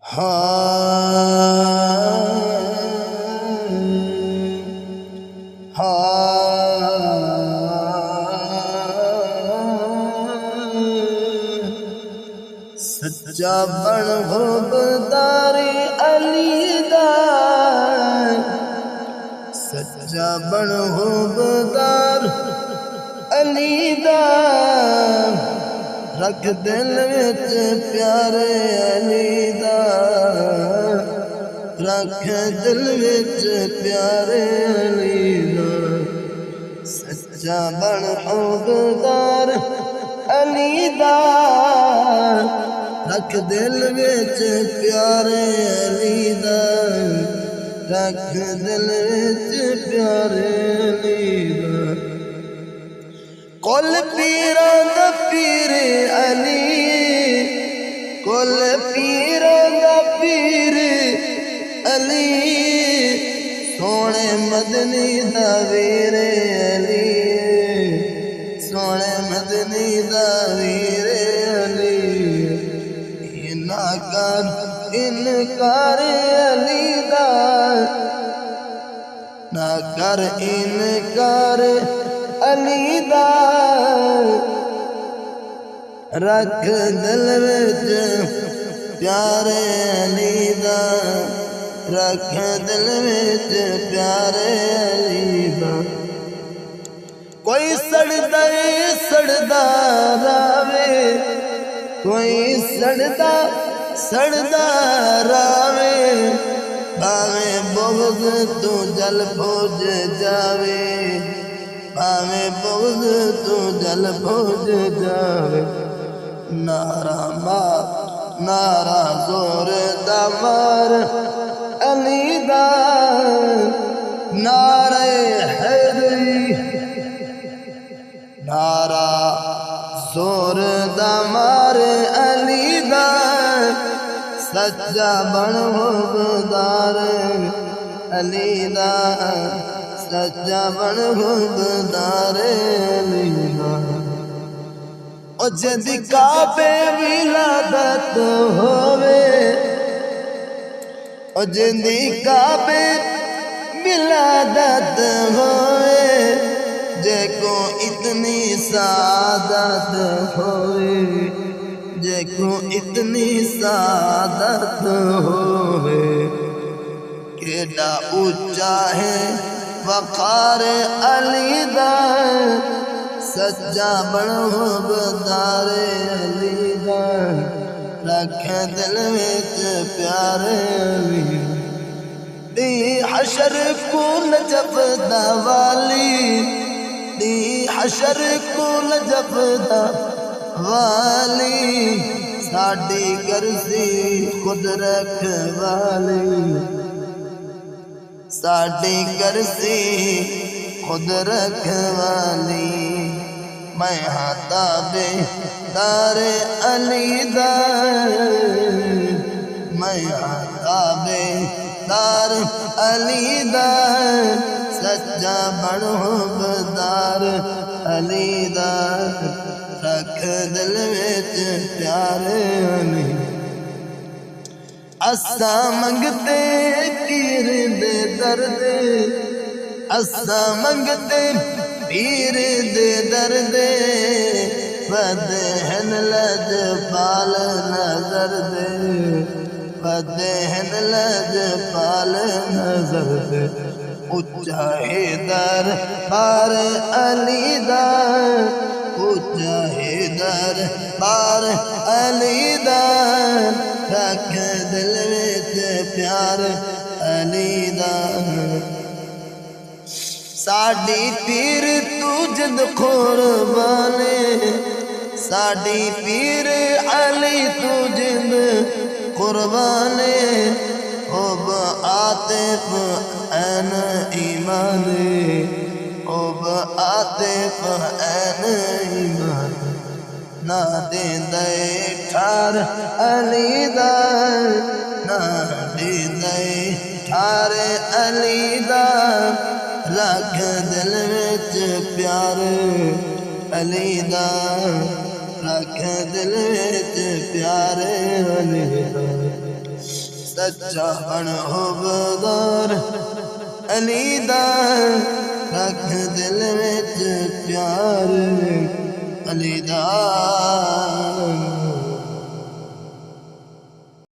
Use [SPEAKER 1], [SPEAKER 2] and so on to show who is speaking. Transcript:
[SPEAKER 1] سچا بن حبداری علی دا، سچا بن حبدار علی دا، رکھ دل وچ پیارے علی دا، رکھ دل وچ پیارے علی دا، سچا بن حبدار علی دا، رکھ دل وچ پیارے علی دا، رکھ دل وچ پیارے علی دا، کل پیراں دا پیر علی، کل پیراں دا پیر علی، سونے مدنی دا ویر علی، سونے مدنی دا ویر علی، نہ کر انکار علی دا، نہ کر انکار علی دا، رکھ دل وچ پیارے علی دا، رکھ دل وچ پیارے علی دا، کوئی سڑدا سڑدا راوے، کوئی سڑدا سڑدا راوے، باویں بغض تو جل بھوج جاوے، باویں بغض تو جل بھوج جاوے، نعرہ مار نعرہ زور دا مار علی دا، نعرہ حیدری، نعرہ زور دا مار علی دا، سچا بن حبدار علی دا، سچا بن حبدار علی دا، او جدی کعبے ولادت ہووے، او جدی کعبے ولادت ہوئے، جے کو اتنی سعادت ہوئے، جے کو اتنی سعادت ہوئے، کیڑا اونچا ہے وقار علی دا، سچا بن حبدار علی دا، رکھ دل وچ پیارے علی دا، دی حشر کو نجف دا والی، دی حشر کو نجف دا والی، ساڈی کرسی خود رکھ والی، ساڈی کرسی خود رکھ والی، میں ہاں تابعدار علی دا، میں ہاں تابعدار علی دا، سچا بن حبدار علی دا، رکھ دل وچ پیارے علی، اساں منگتے پیر دے درد، اساں منگتے پیر دے درد، ود ہن لج پال نظر دے، ود ہن لج پال نظر دے، اونچا حیدر بار علی دا، اونچا حیدر بار علی دا، رکھ دل وچ پیار علی دا، ساڈی پیر تو جد قربانے، ساڈی پیر علی تو جد قربانے، حب عاطف عین ایمان، حب عاطف عین ایمان، نہ دیندے ٹھار علی دا، نہ دیندے ٹھار علی دا، رکھ دل وچ پیار علی دا، رکھ دل وچ پیار علی دا۔ سچا بن حبدار علی دا رکھ دل وچ پیار علی دا